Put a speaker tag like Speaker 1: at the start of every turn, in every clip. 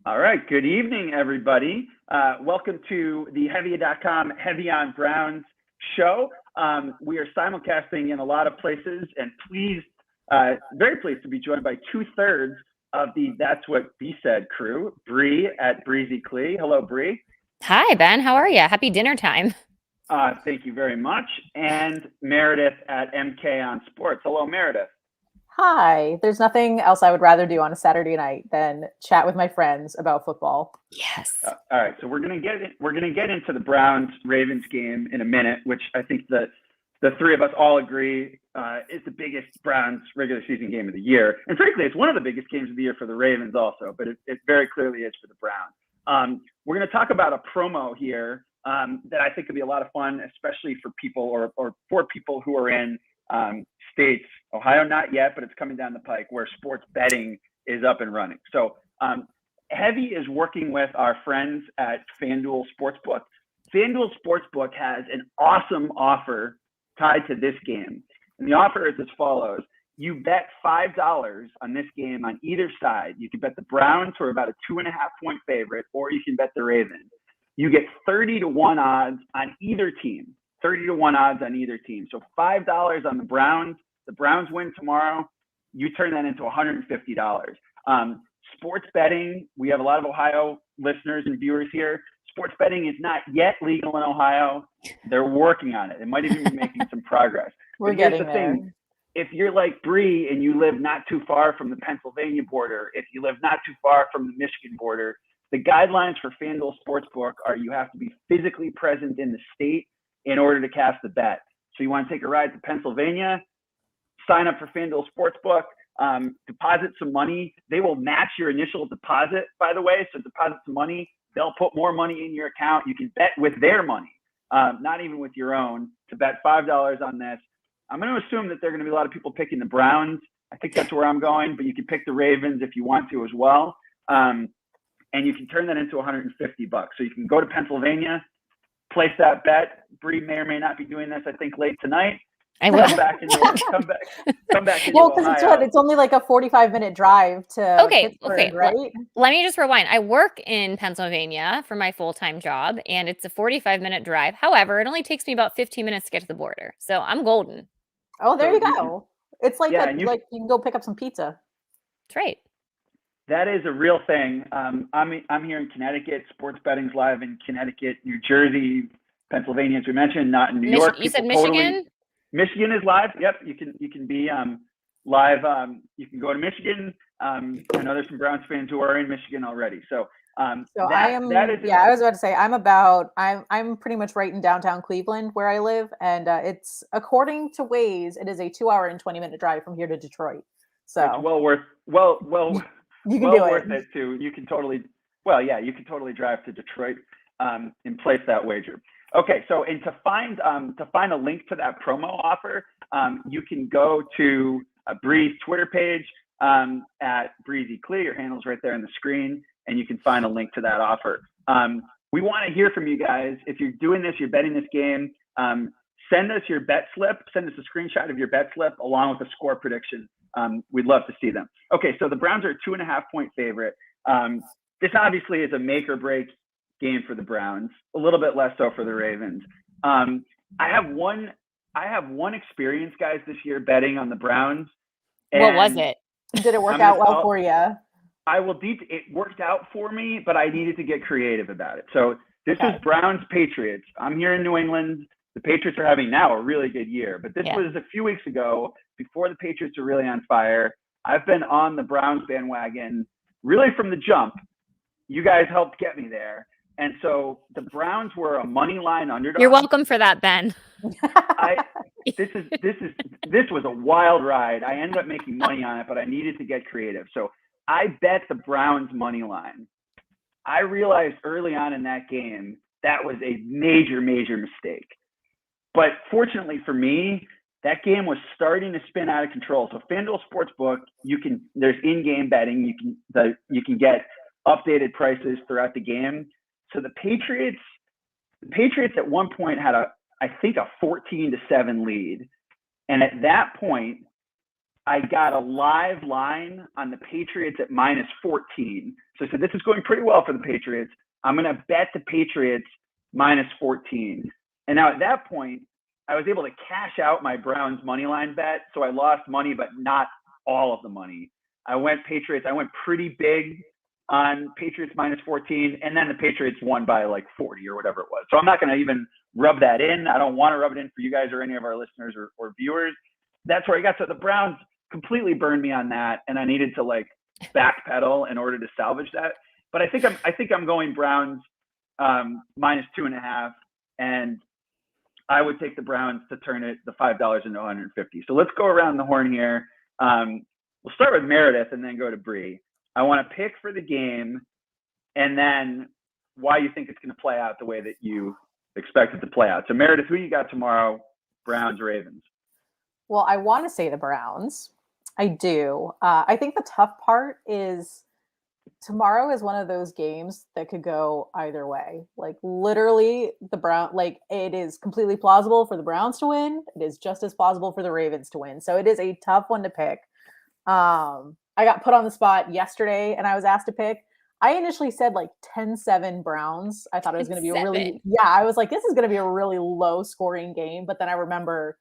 Speaker 1: All right. Good evening, everybody. Welcome to the Heavy.com Heavy on Browns show. We are simulcasting in a lot of places, and very pleased to be joined by 2/3 of the That's What B Said crew. Bree at Breezy Clee. Hello, Bree.
Speaker 2: Hi, Ben. How are you? Happy dinner time.
Speaker 1: Thank you very much. And Meredith at MK on Sports. Hello, Meredith.
Speaker 3: Hi. There's nothing else I would rather do on a Saturday night than chat with my friends about football.
Speaker 2: Yes.
Speaker 1: All right, so we're gonna get into the Browns Ravens game in a minute, which I think that the three of us all agree is the biggest Browns regular season game of the year, and frankly, it's one of the biggest games of the year for the Ravens also. But it very clearly is for the Browns. We're gonna talk about a promo here that I think could be a lot of fun, especially for people or for people who are in states, Ohio not yet, but it's coming down the pike, where sports betting is up and running. So Heavy is working with our friends at FanDuel Sportsbook. FanDuel Sportsbook has an awesome offer tied to this game. And the offer is as follows. You bet $5 on this game on either side. You can bet the Browns, who are about a 2.5-point favorite, or you can bet the Ravens. You get 30-1 odds on either team. 30-1 odds on either team. So $5 on the Browns. The Browns win tomorrow. You turn that into $150. Sports betting, we have a lot of Ohio listeners and viewers here. Sports betting is not yet legal in Ohio. They're working on it. It might even be making some progress.
Speaker 3: We're getting there.
Speaker 1: If you're like Bree and you live not too far from the Pennsylvania border, if you live not too far from the Michigan border, the guidelines for FanDuel Sportsbook are you have to be physically present in the state in order to cast the bet. So you want to take a ride to Pennsylvania, sign up for FanDuel Sportsbook, deposit some money. They will match your initial deposit, by the way. So deposit some money. They'll put more money in your account. You can bet with their money, not even with your own, to bet $5 on this. I'm going to assume that there are going to be a lot of people picking the Browns. I think that's where I'm going, but you can pick the Ravens if you want to as well. And you can turn that into $150. So you can go to Pennsylvania, place that bet. Bree may or may not be doing this, I think, late tonight.
Speaker 2: I will.
Speaker 1: Come back into
Speaker 3: Well, because it's only like a 45-minute drive to Pittsburgh, right?
Speaker 2: Let me just rewind. I work in Pennsylvania for my full-time job, and it's a 45-minute drive. However, it only takes me about 15 minutes to get to the border. So I'm golden.
Speaker 3: Oh, there you go. It's like you can go pick up some pizza.
Speaker 2: That's right.
Speaker 1: That is a real thing. I'm here in Connecticut. Sports betting's live in Connecticut, New Jersey, Pennsylvania, as we mentioned, not in New York.
Speaker 2: You said Michigan?
Speaker 1: Michigan is live. Yep, you can be live. You can go to Michigan. I know there's some Browns fans who are in Michigan already. So
Speaker 3: I was about to say I'm pretty much right in downtown Cleveland where I live, and it's, according to Waze, it is a 2-hour and 20-minute drive from here to Detroit. So
Speaker 1: it's well worth
Speaker 3: you can do
Speaker 1: worth it too. You can totally drive to Detroit and place that wager. Okay, so and to find a link to that promo offer, you can go to Bree's Twitter page at Breezy Clee. Your handle's right there on the screen, and you can find a link to that offer. We want to hear from you guys. If you're doing this, you're betting this game, send us your bet slip. Send us a screenshot of your bet slip along with a score prediction. We'd love to see them. Okay, so the Browns are a 2.5-point favorite. This obviously is a make or break game for the Browns, a little bit less so for the Ravens. I have one experience, guys, this year betting on the Browns.
Speaker 2: What was it?
Speaker 3: Did it work out well for you?
Speaker 1: It worked out for me, but I needed to get creative about it. So this is Browns Patriots. I'm here in New England. The Patriots are having now a really good year, but this was a few weeks ago, before the Patriots are really on fire. I've been on the Browns bandwagon really from the jump. You guys helped get me there. And so the Browns were a money line underdog.
Speaker 2: You're welcome for that, Ben.
Speaker 1: This was a wild ride. I ended up making money on it, but I needed to get creative. So I bet the Browns money line. I realized early on in that game that was a major, major mistake. But fortunately for me, that game was starting to spin out of control. So FanDuel Sportsbook, there's in-game betting. You can get updated prices throughout the game. So the Patriots at one point had I think a 14-7 lead. And at that point, I got a live line on the Patriots at -14. So I said, this is going pretty well for the Patriots. I'm going to bet the Patriots -14. And now at that point, I was able to cash out my Browns money line bet. So I lost money, but not all of the money. I went Patriots. I went pretty big on Patriots -14. And then the Patriots won by like 40 or whatever it was. So I'm not going to even rub that in. I don't want to rub it in for you guys or any of our listeners or viewers. That's where I got. So the Browns completely burned me on that. And I needed to like backpedal in order to salvage that. But I think I'm going Browns -2.5. And I would take the Browns to turn it the $5 into 150. So let's go around the horn here. We'll start with Meredith and then go to Bree. I want to pick for the game and then why you think it's going to play out the way that you expect it to play out. So Meredith, who you got tomorrow? Browns, Ravens.
Speaker 3: Well, I want to say the Browns. I do. I think the tough part is tomorrow is one of those games that could go either way. Like literally it is completely plausible for the Browns to win. It is just as plausible for the Ravens to win. So it is a tough one to pick. I got put on the spot yesterday and I was asked to pick. I initially said like 10-7 Browns. I thought it was going to be I was like, this is going to be a really low scoring game. But then I remember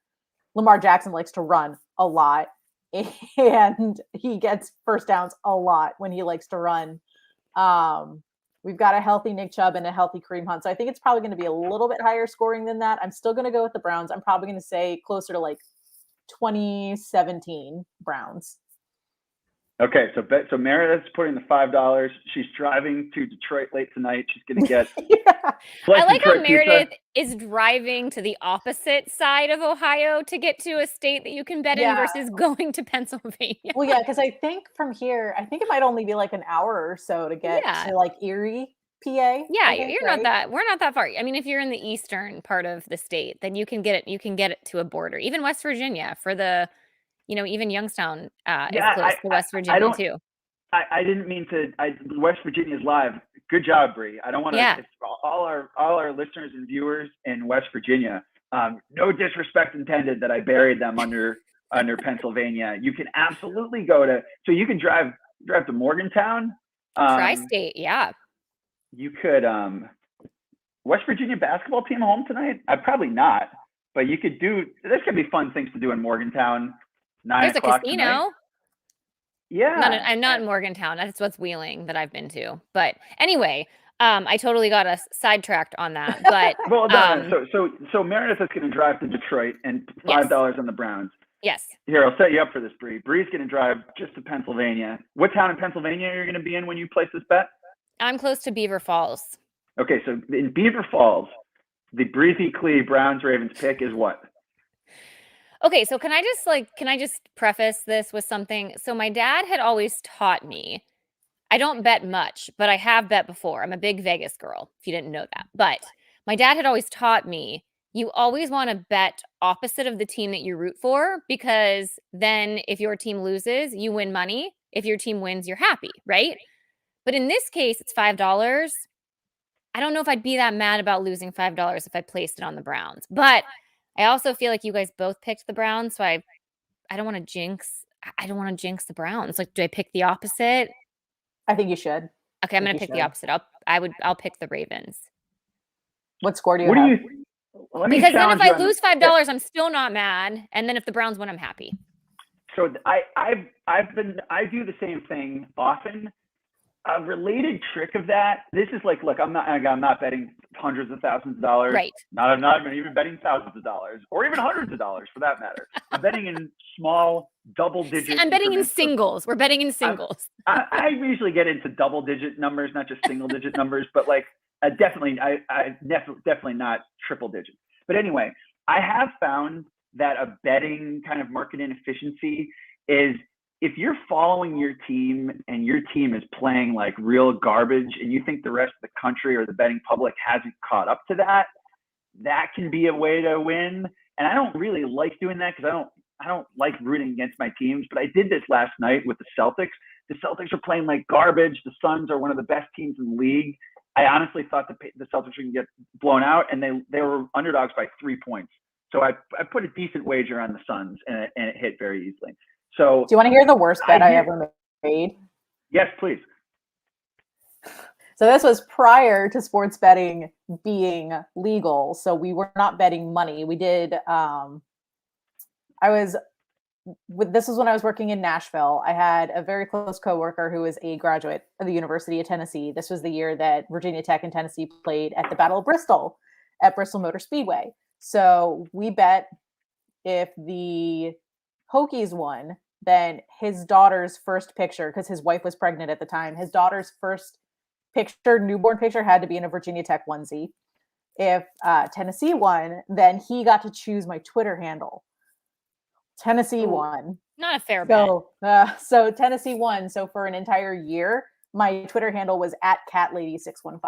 Speaker 3: Lamar Jackson likes to run a lot. And he gets first downs a lot when he likes to run. We've got a healthy Nick Chubb and a healthy Kareem Hunt. So I think it's probably going to be a little bit higher scoring than that. I'm still going to go with the Browns. I'm probably going to say closer to like 2017 Browns.
Speaker 1: Okay, so Meredith's putting the $5. She's driving to Detroit late tonight. She's going to get.
Speaker 2: I like how Meredith is driving to the opposite side of Ohio to get to a state that you can bet in versus going to Pennsylvania.
Speaker 3: Well, yeah, because I think from here, I think it might only be like an hour or so to get to like Erie, PA.
Speaker 2: Yeah, we're not that far. I mean, if you're in the eastern part of the state, then you can get it to a border. Even West Virginia for the. Even Youngstown is close to West Virginia too.
Speaker 1: I didn't mean to. West Virginia is live. Good job, Bree. I don't want to. Yeah. All our listeners and viewers in West Virginia. No disrespect intended that I buried them under Pennsylvania. You can absolutely go to. So you can drive to Morgantown.
Speaker 2: Tri-state, yeah.
Speaker 1: You could. West Virginia basketball team home tonight? Probably not. But you could do. There's gonna be fun things to do in Morgantown.
Speaker 2: There's a casino.
Speaker 1: Tonight. Yeah.
Speaker 2: I'm not in Morgantown. That's what's Wheeling that I've been to. But anyway, I totally got us sidetracked on that. But
Speaker 1: so Meredith is going to drive to Detroit and $5 on the Browns.
Speaker 2: Yes.
Speaker 1: Here, I'll set you up for this, Bree. Bree's going to drive just to Pennsylvania. What town in Pennsylvania are you going to be in when you place this bet?
Speaker 2: I'm close to Beaver Falls.
Speaker 1: Okay, so in Beaver Falls, the Breezy Clee Browns Ravens pick is what?
Speaker 2: Okay, so can I just preface this with something? So my dad had always taught me, I don't bet much, but I have bet before. I'm a big Vegas girl, if you didn't know that. But my dad had always taught me, you always want to bet opposite of the team that you root for, because then if your team loses, you win money. If your team wins, you're happy, right? But in this case, it's $5. I don't know if I'd be that mad about losing $5 if I placed it on the Browns. But I also feel like you guys both picked the Browns, so I don't want to jinx. I don't want to jinx the Browns. Like, do I pick the opposite?
Speaker 3: I think you should.
Speaker 2: Okay, I'm going to pick the opposite. I'll pick the Ravens.
Speaker 3: What score do you have?
Speaker 2: Because then if I lose $5, I'm still not mad, and then if the Browns win, I'm happy.
Speaker 1: So I do the same thing often. A related trick of that, this is like, look, I'm not betting hundreds of thousands of dollars.
Speaker 2: Right.
Speaker 1: I'm not even betting thousands of dollars or even hundreds of dollars for that matter. I'm betting in small double digit.
Speaker 2: I'm betting in singles. We're betting in singles.
Speaker 1: I usually get into double digit numbers, not just single digit numbers, but like definitely not triple digits. But anyway, I have found that a betting kind of market inefficiency is if you're following your team and your team is playing like real garbage and you think the rest of the country or the betting public hasn't caught up to that, that can be a way to win. And I don't really like doing that because I don't like rooting against my teams, but I did this last night with the Celtics. The Celtics are playing like garbage. The Suns are one of the best teams in the league. I honestly thought the Celtics were going to get blown out, and they were underdogs by 3 points. So I put a decent wager on the Suns, and it hit very easily. So
Speaker 3: Do you want to hear the worst bet I
Speaker 1: hear-
Speaker 3: ever made?
Speaker 1: yes, please.
Speaker 3: So this was prior to sports betting being legal. So we were not betting money. We did this was when I was working in Nashville. I had a very close coworker who was a graduate of the University of Tennessee. This was the year that Virginia Tech and Tennessee played at the Battle of Bristol at Bristol Motor Speedway. So we bet if the Hokies won, then his daughter's first picture, because his wife was pregnant at the time, his daughter's first picture, newborn picture, had to be in a Virginia Tech onesie. If Tennessee won, then he got to choose my Twitter handle. Tennessee
Speaker 2: Ooh,
Speaker 3: won.
Speaker 2: Not a fair bet.
Speaker 3: So Tennessee won. So for an entire year, my Twitter handle was at catlady615.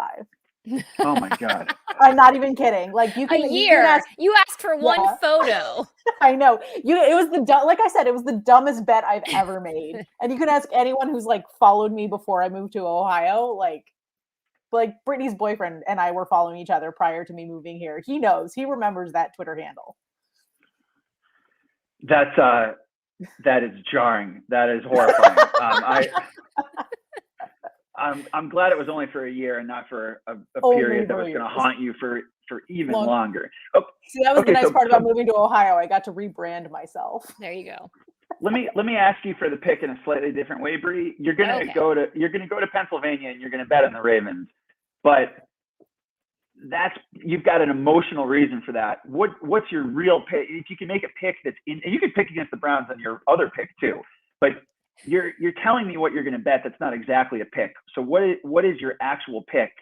Speaker 1: Oh my God.
Speaker 3: I'm not even kidding. Like you
Speaker 2: A
Speaker 3: can
Speaker 2: year.
Speaker 3: ask,
Speaker 2: You asked for one
Speaker 3: Yeah.
Speaker 2: photo.
Speaker 3: I know. It was like I said, it was the dumbest bet I've ever made. And you can ask anyone who's like followed me before I moved to Ohio, like Brittany's boyfriend and I were following each other prior to me moving here. He knows. He remembers that Twitter handle.
Speaker 1: That is jarring. That is horrifying. I'm glad it was only for a year and not for a period that was going to haunt you for even longer. Oh,
Speaker 3: see, that was the
Speaker 1: okay,
Speaker 3: nice part about moving to Ohio. I got to rebrand myself.
Speaker 2: There you go.
Speaker 1: let me ask you for the pick in a slightly different way, Bree. You're gonna go to Pennsylvania and you're gonna bet on the Ravens, but you've got an emotional reason for that. What's your real pick? If you can make a pick and you could pick against the Browns on your other pick too, but you're telling me what you're going to bet. That's not exactly a pick. So what is your actual pick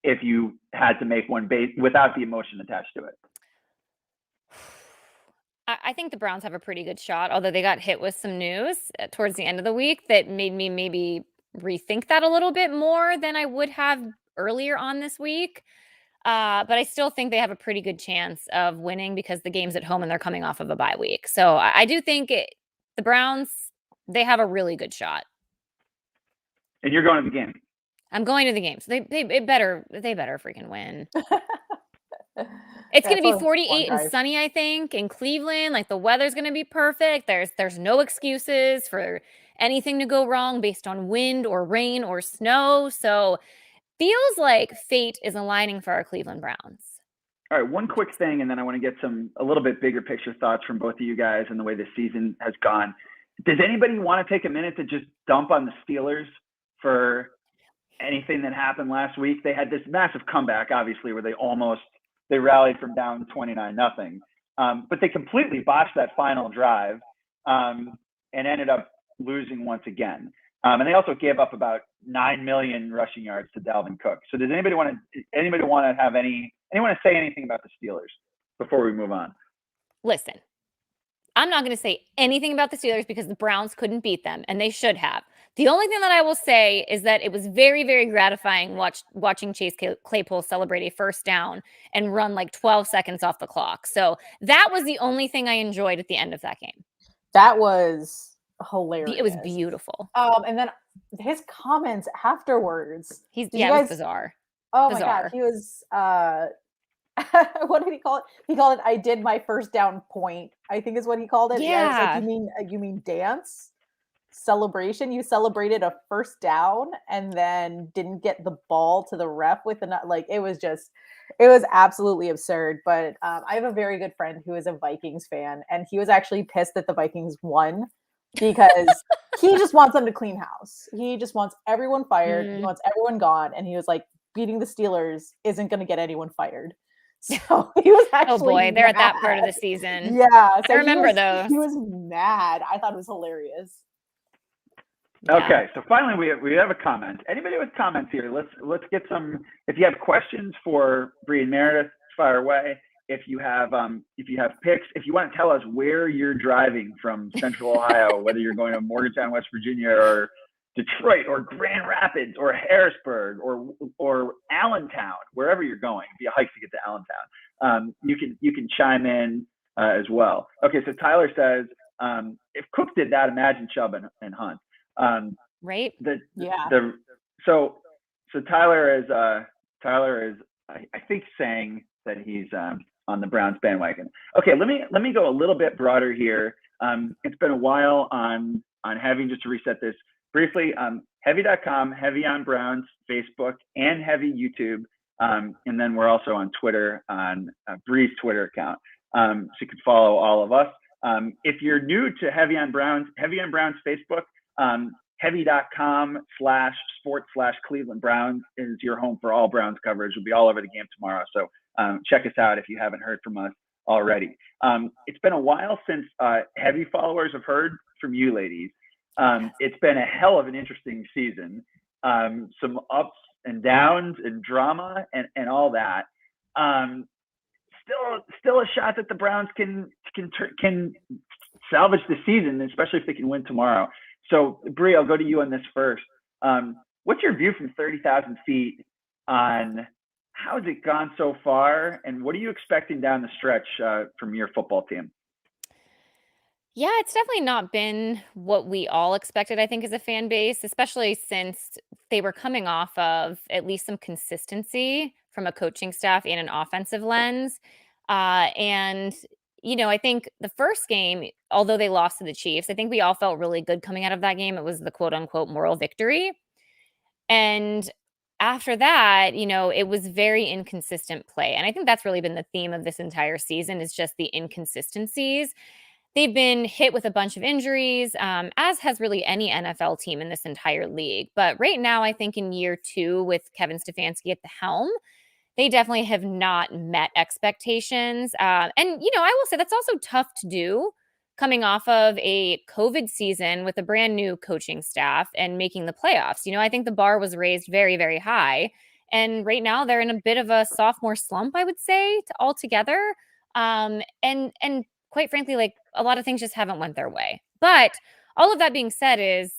Speaker 1: if you had to make one without the emotion attached to it?
Speaker 2: I think the Browns have a pretty good shot, although they got hit with some news towards the end of the week that made me maybe rethink that a little bit more than I would have earlier on this week. But I still think they have a pretty good chance of winning because the game's at home and they're coming off of a bye week. So I do think the Browns, they have a really good shot.
Speaker 1: And you're going to the game.
Speaker 2: I'm going to the game. So they better freaking win. It's going to be 48 and sunny, I think, in Cleveland. Like the weather's going to be perfect. There's no excuses for anything to go wrong based on wind or rain or snow. So feels like fate is aligning for our Cleveland Browns.
Speaker 1: All right, one quick thing, and then I want to get a little bit bigger picture thoughts from both of you guys and the way the season has gone. Does anybody want to take a minute to just dump on the Steelers for anything that happened last week? They had this massive comeback, obviously, where they rallied from down 29-0, but they completely botched that final drive and ended up losing once again. And they also gave up about 9 million rushing yards to Dalvin Cook. So does anybody want to say anything about the Steelers before we move on?
Speaker 2: Listen, I'm not going to say anything about the Steelers because the Browns couldn't beat them, and they should have. The only thing that I will say is that it was very, very gratifying watching Chase Claypool celebrate a first down and run like 12 seconds off the clock. So that was the only thing I enjoyed at the end of that game.
Speaker 3: That was hilarious.
Speaker 2: It was beautiful.
Speaker 3: And then his comments afterwards.
Speaker 2: It was bizarre.
Speaker 3: Oh
Speaker 2: bizarre.
Speaker 3: My God. He was, what did he call it? He called it, I did my first down point, I think is what he called it.
Speaker 2: Yeah.
Speaker 3: It's like, you mean dance? Celebration? You celebrated a first down and then didn't get the ball to the ref it was absolutely absurd. But I have a very good friend who is a Vikings fan, and he was actually pissed that the Vikings won because he just wants them to clean house. He just wants everyone fired. He wants everyone gone. And he was like, beating the Steelers isn't going to get anyone fired. So he was actually
Speaker 2: they're at that part of the season.
Speaker 3: Yeah. So
Speaker 2: I remember those.
Speaker 3: He was mad. I thought it was hilarious.
Speaker 2: Yeah.
Speaker 1: Okay, so finally we have a comment. Anybody with comments here? Let's get some. If you have questions for Bree and Meredith, fire away. If you have picks, if you want to tell us where you're driving from Central Ohio, whether you're going to Morgantown, West Virginia, or Detroit, or Grand Rapids, or Harrisburg, or Allentown, wherever you're going, it'd be a hike to get to Allentown. You can chime in as well. Okay, so Tyler says, if Cook did that, imagine Chubb and Hunt.
Speaker 2: Right.
Speaker 1: So Tyler is I think saying that he's on the Browns bandwagon. Okay, let me go a little bit broader here. It's been a while on Heavy. Just to reset this briefly, Heavy.com, Heavy on Browns, Facebook, and Heavy YouTube. And then we're also on Twitter on Bree's Twitter account. So you can follow all of us. If you're new to Heavy on Browns Facebook, heavy.com/sports/Cleveland Browns is your home for all Browns coverage. We'll be all over the game tomorrow. So check us out if you haven't heard from us already. It's been a while since Heavy followers have heard from you ladies. It's been a hell of an interesting season. Some ups and downs and drama and all that. Still a shot that the Browns can salvage the season, especially if they can win tomorrow. So, Bree, I'll go to you on this first. What's your view from 30,000 feet on how has it gone so far, and what are you expecting down the stretch from your football team?
Speaker 2: Yeah, it's definitely not been what we all expected, I think, as a fan base, especially since they were coming off of at least some consistency from a coaching staff and an offensive lens. And, I think the first game, although they lost to the Chiefs, I think we all felt really good coming out of that game. It was the quote unquote moral victory. And after that, it was very inconsistent play. And I think that's really been the theme of this entire season is just the inconsistencies. They've been hit with a bunch of injuries, as has really any NFL team in this entire league. But right now, I think in year 2 with Kevin Stefanski at the helm, they definitely have not met expectations. And, I will say that's also tough to do coming off of a COVID season with a brand new coaching staff and making the playoffs. I think the bar was raised very, very high. And right now they're in a bit of a sophomore slump, I would say, altogether. And quite frankly, like a lot of things just haven't went their way. But all of that being said is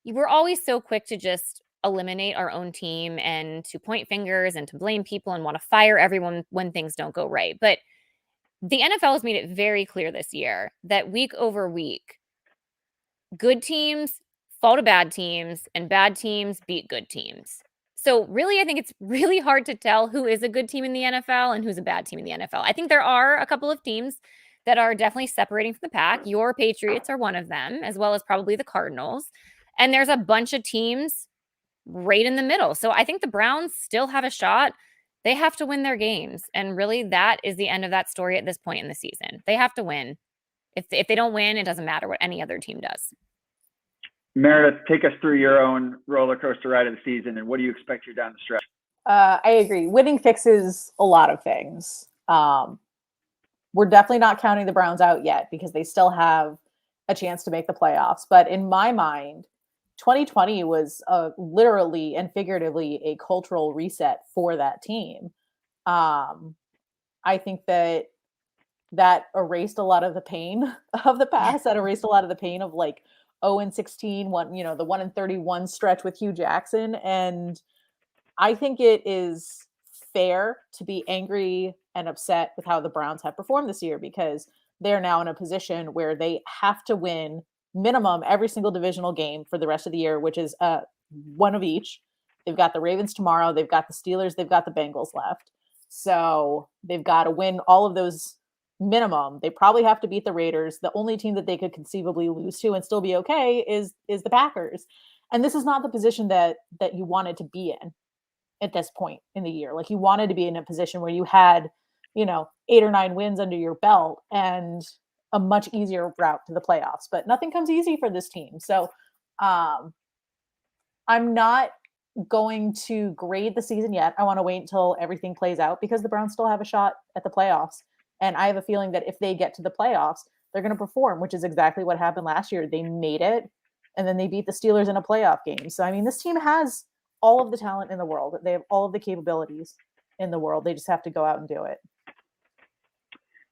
Speaker 2: we're always so quick to just eliminate our own team and to point fingers and to blame people and want to fire everyone when things don't go right. But the NFL has made it very clear this year that week over week, good teams fall to bad teams and bad teams beat good teams. So really, I think it's really hard to tell who is a good team in the NFL and who's a bad team in the NFL. I think there are a couple of teams that are definitely separating from the pack. Your Patriots are one of them, as well as probably the Cardinals. And there's a bunch of teams right in the middle. So I think the Browns still have a shot. They have to win their games. And really, that is the end of that story at this point in the season. They have to win. If they don't win, it doesn't matter what any other team does.
Speaker 1: Meredith, take us through your own roller coaster ride of the season, and what do you expect here down the stretch?
Speaker 3: I agree. Winning fixes a lot of things. We're definitely not counting the Browns out yet because they still have a chance to make the playoffs. But in my mind, 2020 was literally and figuratively a cultural reset for that team. I think that erased a lot of the pain of the past. That erased a lot of the pain of like 0-16, the 1-31 stretch with Hugh Jackson. And I think it is fair to be angry and upset with how the Browns have performed this year because they're now in a position where they have to win minimum every single divisional game for the rest of the year, which is one of each. They've got the Ravens tomorrow. They've got the Steelers. They've got the Bengals left. So they've got to win all of those minimum. They probably have to beat the Raiders. The only team that they could conceivably lose to and still be okay is the Packers. And this is not the position that you wanted to be in at this point in the year. Like you wanted to be in a position where you had, 8 or 9 wins under your belt and a much easier route to the playoffs, but nothing comes easy for this team. So I'm not going to grade the season yet. I want to wait until everything plays out because the Browns still have a shot at the playoffs. And I have a feeling that if they get to the playoffs, they're going to perform, which is exactly what happened last year. They made it and then they beat the Steelers in a playoff game. So, this team has all of the talent in the world. They have all of the capabilities in the world. They just have to go out and do it.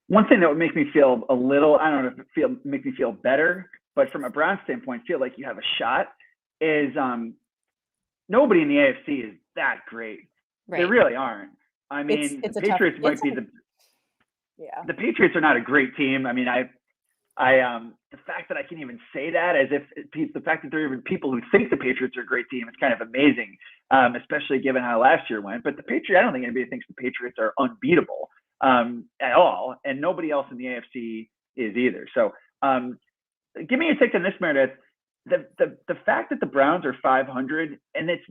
Speaker 1: One thing that would make me feel a little, I don't know if it make me feel better, but from a Browns standpoint, feel like you have a shot is nobody in the AFC is that great. Right. They really aren't. The Patriots might be the Patriots are not a great team. The fact that I can even say that as if the fact that there are even people who think the Patriots are a great team is kind of amazing, especially given how last year went. But I don't think anybody thinks the Patriots are unbeatable at all, and nobody else in the AFC is either. So give me your take on this, Meredith. The fact that the Browns are 500 and it's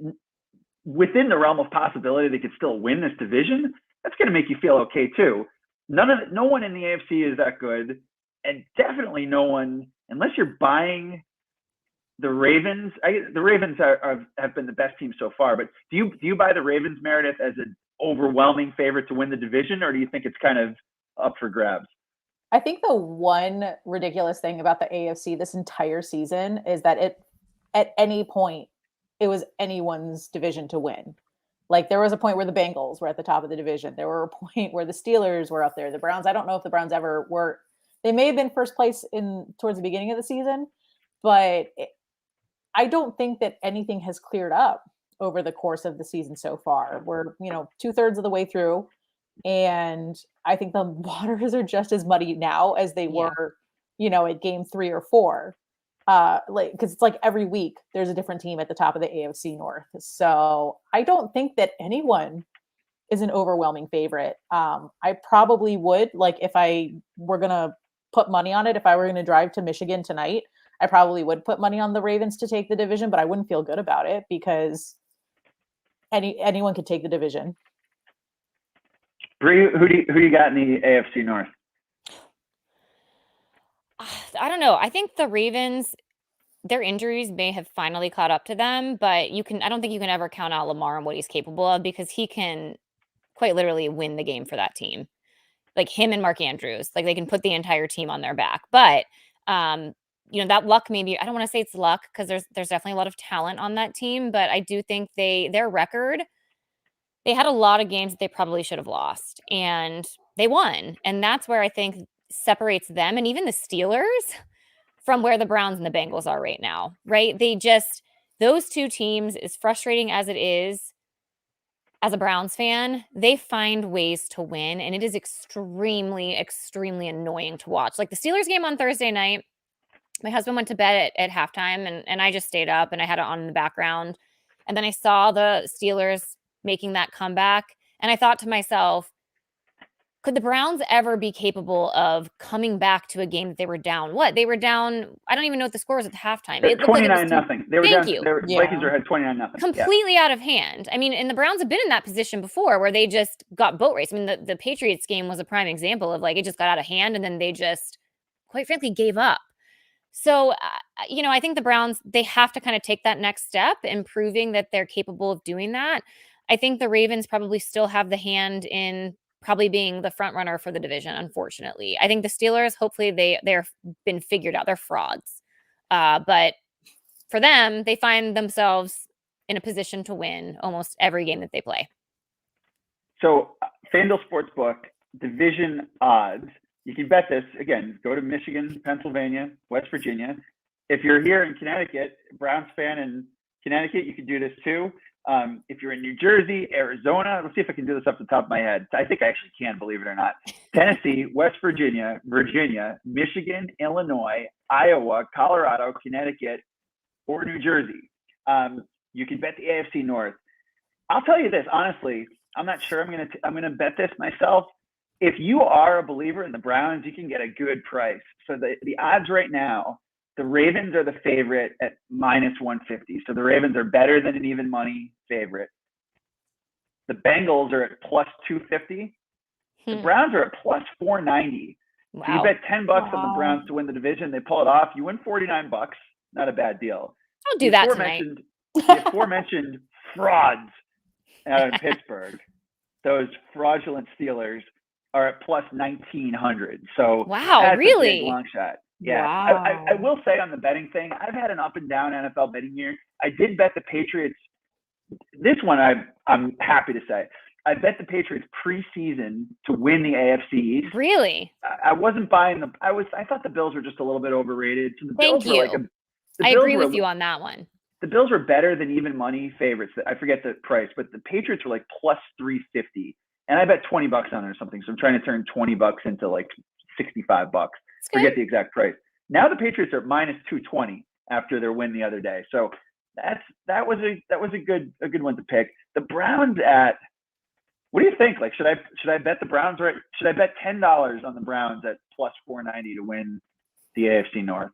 Speaker 1: within the realm of possibility they could still win this division, that's going to make you feel okay too. No one in the AFC is that good, and definitely no one, unless you're buying the Ravens. The Ravens have been the best team so far, but do you buy the Ravens, Meredith, as an overwhelming favorite to win the division, or do you think it's kind of up for grabs?
Speaker 3: I think the one ridiculous thing about the AFC this entire season is that at any point it was anyone's division to win. Like there was a point where the Bengals were at the top of the division. There were a point where the Steelers were up there. The Browns, I don't know if the Browns ever were. They may have been first place towards the beginning of the season, but I don't think that anything has cleared up over the course of the season so far. We're 2/3 of the way through. And I think the waters are just as muddy now as they were, at game 3 or 4. Because it's like every week there's a different team at the top of the AFC North. So I don't think that anyone is an overwhelming favorite. I probably would, like, if I were going to put money on it, if I were going to drive to Michigan tonight, I probably would put money on the Ravens to take the division, but I wouldn't feel good about it because anyone could take the division.
Speaker 1: Bree, who do you got in the AFC North?
Speaker 2: I don't know. I think the Ravens, their injuries may have finally caught up to them, but I don't think you can ever count out Lamar and what he's capable of, because he can quite literally win the game for that team. Like him and Mark Andrews, like they can put the entire team on their back. But that luck, maybe, I don't want to say it's luck, because there's definitely a lot of talent on that team, but I do think their record, they had a lot of games that they probably should have lost, and they won. And that's where I think separates them and even the Steelers from where the Browns and the Bengals are right now, right? Those two teams, as frustrating as it is, as a Browns fan, they find ways to win, and it is extremely, extremely annoying to watch. Like the Steelers game on Thursday night, my husband went to bed at halftime, and I just stayed up and I had it on in the background. And then I saw the Steelers making that comeback, and I thought to myself, could the Browns ever be capable of coming back to a game that they were down? They were down. I don't even know what the score was at the halftime. It looked
Speaker 1: 29-0. They were
Speaker 2: Thank
Speaker 1: down.
Speaker 2: you.
Speaker 1: Vikings had 29-0.
Speaker 2: Completely out of hand. I mean, and the Browns have been in that position before where they just got boat raced. I mean, the Patriots game was a prime example of, like, it just got out of hand and then they just, quite frankly, gave up. So, I think the Browns, they have to kind of take that next step in proving that they're capable of doing that. I think the Ravens probably still have the hand in probably being the front runner for the division, unfortunately. I think the Steelers, hopefully they're been figured out. They're frauds. But for them, they find themselves in a position to win almost every game that they play.
Speaker 1: So FanDuel Sportsbook, division odds. You can bet this. Again, go to Michigan, Pennsylvania, West Virginia. If you're here in Connecticut, Browns fan in Connecticut, you can do this too. If you're in New Jersey, Arizona, let's see if I can do this off the top of my head. I think I actually can, believe it or not. Tennessee, West Virginia, Michigan, Illinois, Iowa, Colorado, Connecticut, or New Jersey. You can bet the AFC North. I'll tell you this, honestly, I'm not sure I'm gonna bet this myself. If you are a believer in the Browns, you can get a good price. So the odds right now, the Ravens are the favorite at -150. So the Ravens are better than an even money favorite. The Bengals are at +250. The Browns are at +490.
Speaker 2: Wow.
Speaker 1: So you bet $10 on the Browns to win the division. They pull it off. You win $49. Not a bad deal.
Speaker 2: I'll do that tonight.
Speaker 1: The aforementioned frauds out of Pittsburgh, those fraudulent Steelers, are at +1900. So
Speaker 2: wow,
Speaker 1: that's
Speaker 2: really?
Speaker 1: a big long shot. Yeah.
Speaker 3: Wow.
Speaker 1: I will say on the betting thing, I've had an up and down NFL betting year. I did bet the Patriots. This one I'm happy to say. I bet the Patriots preseason to win the AFC East.
Speaker 2: Really?
Speaker 1: I wasn't buying them. I thought the Bills were just a little bit overrated. So the
Speaker 2: Thank
Speaker 1: Bills
Speaker 2: you.
Speaker 1: were
Speaker 2: I agree with you on that one.
Speaker 1: The Bills were better than even money favorites. I forget the price, but the Patriots were like +350. And I bet $20 on it or something. So I'm trying to turn $20 into like $65. Forget the exact price. Now the Patriots are at -220 after their win the other day. So that was a good one to pick. The Browns at, what do you think? Like, should I bet the Browns, right? Should I bet $10 on the Browns at +490 to win the AFC North?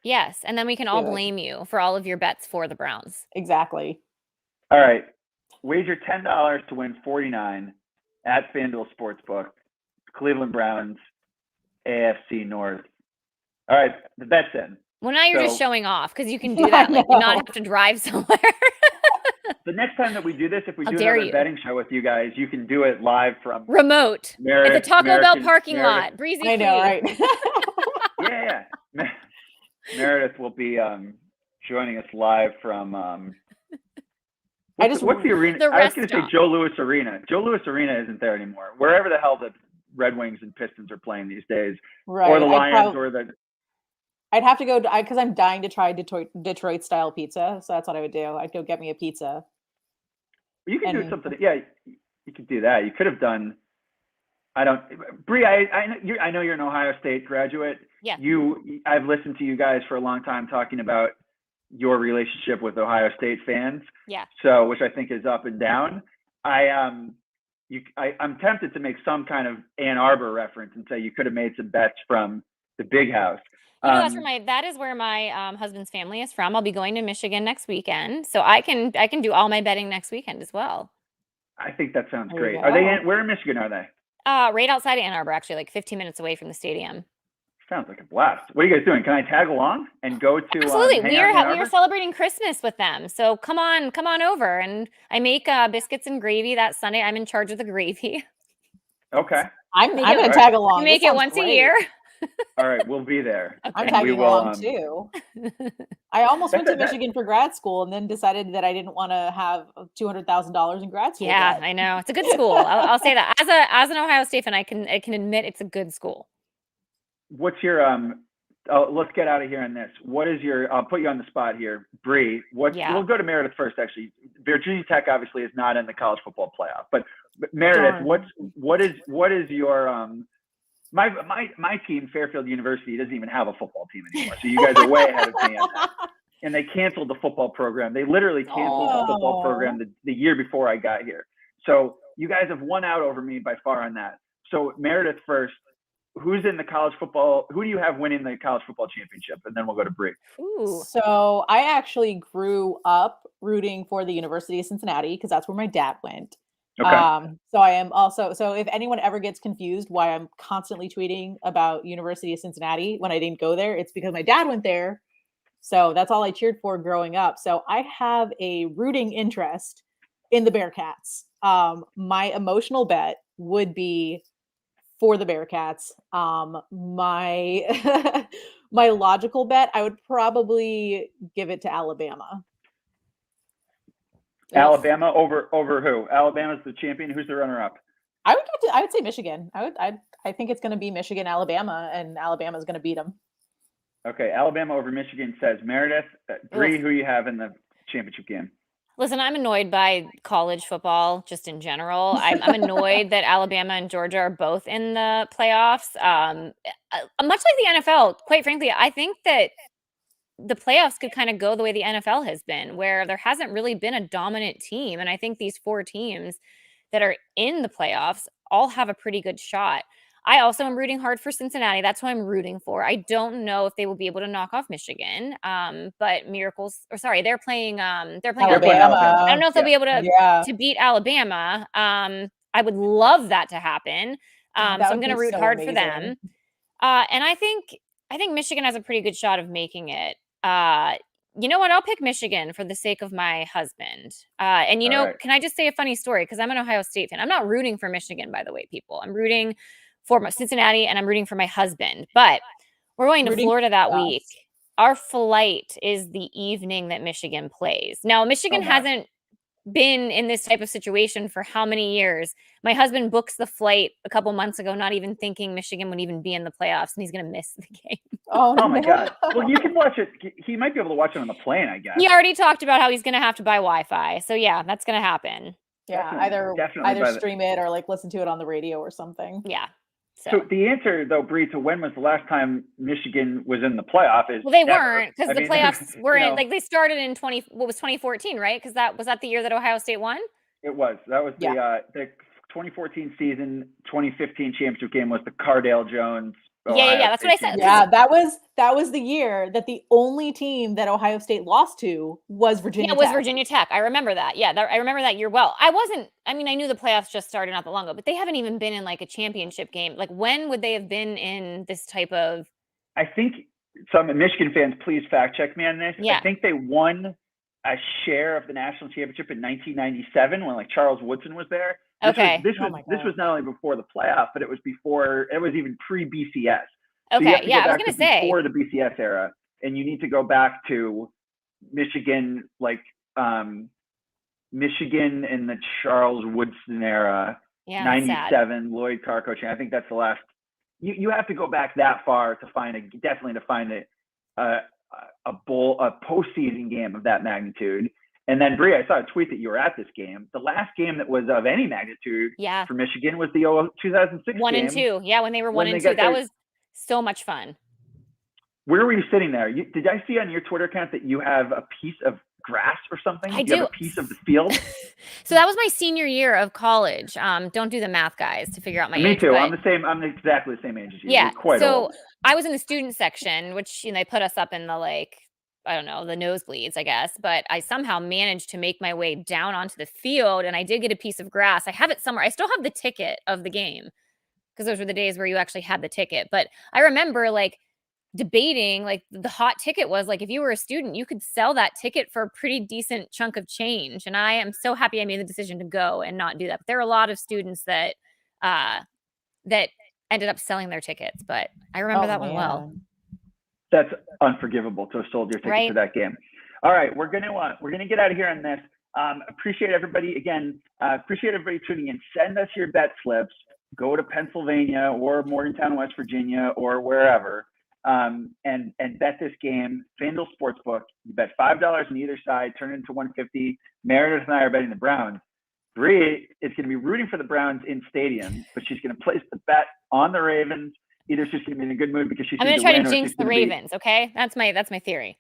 Speaker 2: Yes, and then we can all
Speaker 3: Do it.
Speaker 2: blame you for all of your bets for the Browns.
Speaker 3: Exactly.
Speaker 1: All right. Wager $10 to win 49 at FanDuel Sportsbook. Cleveland Browns, AFC North. All right, the bet's in.
Speaker 2: Well, now you're just
Speaker 1: So-
Speaker 2: showing off because you can do that, like, you not
Speaker 3: know.
Speaker 2: have to drive somewhere.
Speaker 1: The next time that we do this, if we
Speaker 2: How
Speaker 1: do
Speaker 2: dare
Speaker 1: another
Speaker 2: you.
Speaker 1: betting show with you guys, you can do it live from
Speaker 2: Remote.
Speaker 1: Meredith.
Speaker 2: It's a Taco Bell
Speaker 1: American-
Speaker 2: parking
Speaker 1: Meredith-
Speaker 2: lot. Breezy
Speaker 3: I know,
Speaker 2: free.
Speaker 3: right?
Speaker 1: Yeah. Meredith will be joining us live from. What's the arena?
Speaker 2: The
Speaker 1: I was going to say
Speaker 2: restaurant.
Speaker 1: Joe Louis Arena. Joe Louis Arena isn't there anymore. Wherever the hell the Red Wings and Pistons are playing these days,
Speaker 3: Right.
Speaker 1: or the Lions, or the.
Speaker 3: I'd have to go because I'm dying to try Detroit style pizza. So that's what I would do. I'd go get me a pizza.
Speaker 1: You could do
Speaker 3: And-
Speaker 1: something. Yeah, you could do that. You could have done. I don't. Bree, I know you're an Ohio State graduate.
Speaker 2: Yeah.
Speaker 1: I've listened to you guys for a long time talking about your relationship with Ohio State fans.
Speaker 2: Yeah.
Speaker 1: So, which I think is up and down. I'm tempted to make some kind of Ann Arbor reference and say you could have made some bets from the Big House.
Speaker 2: You know, that is where my husband's family is from. I'll be going to Michigan next weekend, so I can do all my betting next weekend as well.
Speaker 1: I think that sounds
Speaker 3: There you
Speaker 1: great. Are they
Speaker 3: go.
Speaker 1: where in Michigan are they?
Speaker 2: Right outside of Ann Arbor, actually, like 15 minutes away from the stadium.
Speaker 1: Sounds like a blast. What are you guys doing? Can I tag along and go to?
Speaker 2: Absolutely,
Speaker 1: hang
Speaker 2: we
Speaker 1: out in Ann
Speaker 2: are
Speaker 1: Arbor?
Speaker 2: celebrating Christmas with them, so come on over. And I make biscuits and gravy that Sunday. I'm in charge of the gravy.
Speaker 1: Okay.
Speaker 3: I'm
Speaker 2: Make
Speaker 3: going
Speaker 2: it-
Speaker 3: to tag along.
Speaker 2: We make
Speaker 3: This
Speaker 2: it
Speaker 3: sounds
Speaker 2: once a
Speaker 3: great.
Speaker 2: year.
Speaker 1: All right, we'll be there.
Speaker 3: I'm
Speaker 2: Okay.
Speaker 1: We
Speaker 3: tagging
Speaker 1: will,
Speaker 3: along too. I almost went to
Speaker 1: That's-
Speaker 3: Michigan for grad school and then decided that I didn't want to have $200,000 in grad school.
Speaker 2: Yeah,
Speaker 3: debt.
Speaker 2: I know it's a good school. I'll say that as an Ohio State fan, I can admit it's a good school.
Speaker 1: What's your let's get out of here on this. What is your? I'll put you on the spot here, Bree.
Speaker 2: Yeah.
Speaker 1: We'll go to Meredith first. Actually, Virginia Tech obviously is not in the college football playoff, but Meredith,
Speaker 3: Darn.
Speaker 1: what is your my team, Fairfield University, doesn't even have a football team anymore. So you guys are way ahead of me on that. And they canceled the football program. They literally canceled the football
Speaker 3: Oh.
Speaker 1: program the year before I got here. So you guys have won out over me by far on that. So Meredith first. Who's in the college football? Who do you have winning the college football championship? And then we'll go to Bree.
Speaker 2: Ooh,
Speaker 3: So I actually grew up rooting for the University of Cincinnati because that's where my dad went.
Speaker 1: Okay.
Speaker 3: So I am also, so if anyone ever gets confused why I'm constantly tweeting about University of Cincinnati when I didn't go there, it's because my dad went there. So that's all I cheered for growing up. So I have a rooting interest in the Bearcats. My emotional bet would be for the Bearcats. My my logical bet, I would probably give it to Alabama.
Speaker 1: Alabama over who? Alabama's the champion. Who's the runner-up?
Speaker 3: I would say Michigan. I think it's going to be Michigan, Alabama, and Alabama's going to beat them.
Speaker 1: Okay, Alabama over Michigan says Meredith. Bree, who you have in the championship game?
Speaker 2: listen, I'm annoyed by college football just in general. I'm annoyed that Alabama and Georgia are both in the playoffs. Much like the NFL, quite frankly, I think that the playoffs could kind of go the way the NFL has been, where there hasn't really been a dominant team. And I think these four teams that are in the playoffs all have a pretty good shot. I also am rooting hard for Cincinnati. That's who I'm rooting for. I don't know if they will be able to knock off Michigan. But they're playing
Speaker 3: Alabama.
Speaker 2: I don't know if they'll be able
Speaker 3: to
Speaker 2: to beat Alabama. I would love that to happen. So
Speaker 3: That
Speaker 2: I'm
Speaker 3: would
Speaker 2: going to
Speaker 3: be
Speaker 2: root
Speaker 3: so
Speaker 2: hard for
Speaker 3: amazing.
Speaker 2: them. And I think Michigan has a pretty good shot of making it. You know what? I'll pick Michigan for the sake of my husband. And
Speaker 1: All right.
Speaker 2: can I just say a funny story? Because I'm an Ohio State fan. I'm not rooting for Michigan, by the way, people. I'm rooting for Cincinnati and I'm rooting for my husband. But we're going to
Speaker 3: Rooting
Speaker 2: Florida that
Speaker 3: for us.
Speaker 2: week. Our flight is the evening that Michigan plays. Now, Michigan
Speaker 1: Oh, my.
Speaker 2: hasn't been in this type of situation for how many years? My husband books the flight a couple months ago, not even thinking Michigan would even be in the playoffs, and he's going to miss the game.
Speaker 3: Oh,
Speaker 1: Oh my
Speaker 3: no.
Speaker 1: God. Well, you can watch it. He might be able to watch it on the plane, I guess.
Speaker 2: He already talked about how he's going to have to buy Wi-Fi. So yeah, that's going to happen.
Speaker 3: Yeah,
Speaker 1: Definitely by
Speaker 3: either
Speaker 1: the-
Speaker 3: stream it or like listen to it on the radio or something.
Speaker 2: Yeah.
Speaker 1: So the answer, though, Bree, to when was the last time Michigan was in the playoff is
Speaker 2: Well, they
Speaker 1: never.
Speaker 2: weren't, because
Speaker 1: I
Speaker 2: the
Speaker 1: mean,
Speaker 2: playoffs were
Speaker 1: you
Speaker 2: in,
Speaker 1: know,
Speaker 2: like, they started in 2014, right? Because was that the year that Ohio State won?
Speaker 1: It was. That was the 2014 season. 2015 championship game was the Cardale Jones Ohio
Speaker 2: That's what I
Speaker 1: State
Speaker 2: said.
Speaker 1: team.
Speaker 3: Yeah, that was the year that the only team that Ohio State lost to was Virginia
Speaker 2: Yeah, it was
Speaker 3: Tech.
Speaker 2: Virginia Tech. I remember that. Yeah, I remember that year well. I mean, I knew the playoffs just started not that long ago, but they haven't even been in like a championship game. Like, when would they have been in this type of?
Speaker 1: I think some Michigan fans, please fact check me on this.
Speaker 2: Yeah.
Speaker 1: I think they won a share of the national championship in 1997 when like Charles Woodson was there. This was not only before the playoff, but it was even pre-BCS. So you have to go back to before the BCS era, and you need to go back to Michigan, like Michigan in the Charles Woodson era, 97, Lloyd Carr coaching. I think that's the last. You have to go back that far to find a postseason game of that magnitude. And then Bree, I saw a tweet that you were at this game. The last game that was of any magnitude for Michigan was the 2006
Speaker 2: 1
Speaker 1: game.
Speaker 2: and 2. Yeah, when they were 1 and 2, that was so much fun.
Speaker 1: Where were you sitting there? Did I see on your Twitter account that you have a piece of grass or something?
Speaker 2: I do.
Speaker 1: You have a piece of the field?
Speaker 2: So that was my senior year of college. Don't do the math, guys, to figure out my age.
Speaker 1: Me too. I'm exactly the same age as you.
Speaker 2: Yeah. So
Speaker 1: old.
Speaker 2: I was in the student section, which they put us up in the I don't know, the nosebleeds, I guess. But I somehow managed to make my way down onto the field, and I did get a piece of grass. I have it somewhere. I still have the ticket of the game because those were the days where you actually had the ticket. But I remember debating, the hot ticket was if you were a student, you could sell that ticket for a pretty decent chunk of change. And I am so happy I made the decision to go and not do that. But there are a lot of students that ended up selling their tickets, but I remember that one well.
Speaker 1: That's unforgivable to have sold your ticket to that game. All right, we're gonna get out of here on this. Appreciate everybody again. Appreciate everybody tuning in. Send us your bet slips. Go to Pennsylvania or Morgantown, West Virginia, or wherever, and bet this game. FanDuel Sportsbook. You bet $5 on either side. Turn it into $150. Meredith and I are betting the Browns. Bree is going to be rooting for the Browns in stadium, but she's going to place the bet on the Ravens. Either she's going to be in a good mood because she's going to
Speaker 2: try to jinx the Ravens. Okay, that's my theory.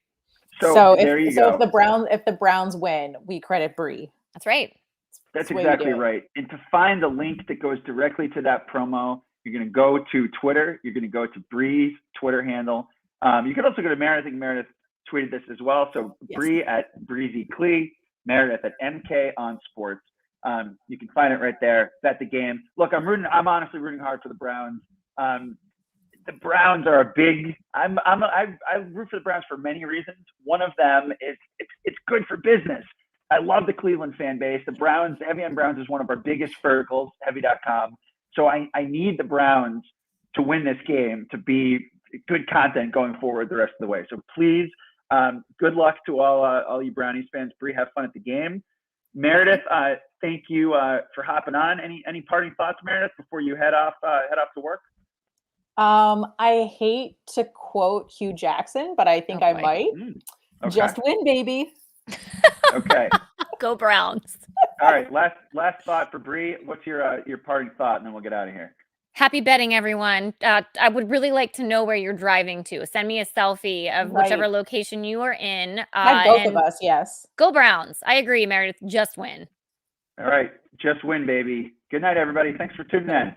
Speaker 1: So there you go.
Speaker 3: If the Browns win, we credit Bree.
Speaker 2: That's right.
Speaker 1: That's exactly right. And to find the link that goes directly to that promo, you're going to go to Twitter. You're going to go to Bree's Twitter handle. You can also go to Meredith. I think Meredith tweeted this as well. So Bree at Breezy Clee, Meredith at MK on Sports. You can find it right there. Bet the game. Look, I'm honestly rooting hard for the Browns. The Browns are a big. I root for the Browns for many reasons. One of them is it's good for business. I love the Cleveland fan base. The Browns, Heavy on Browns, is one of our biggest verticals. Heavy.com. So I need the Browns to win this game to be good content going forward the rest of the way. So please, good luck to all you Brownies fans. Bree, have fun at the game. Meredith, thank you for hopping on. Any parting thoughts, Meredith, before you head off to work?
Speaker 3: I hate to quote Hugh Jackson, but I think I might.
Speaker 1: Okay.
Speaker 3: Just win, baby.
Speaker 1: Okay.
Speaker 2: Go Browns.
Speaker 1: All right. Last thought for Bree. What's your parting thought, and then we'll get out of here.
Speaker 2: Happy betting, everyone. I would really like to know where you're driving to. Send me a selfie of whichever location you are in.
Speaker 3: Both of us, yes.
Speaker 2: Go Browns. I agree, Meredith. Just win.
Speaker 1: All right. Just win, baby. Good night, everybody. Thanks for tuning in.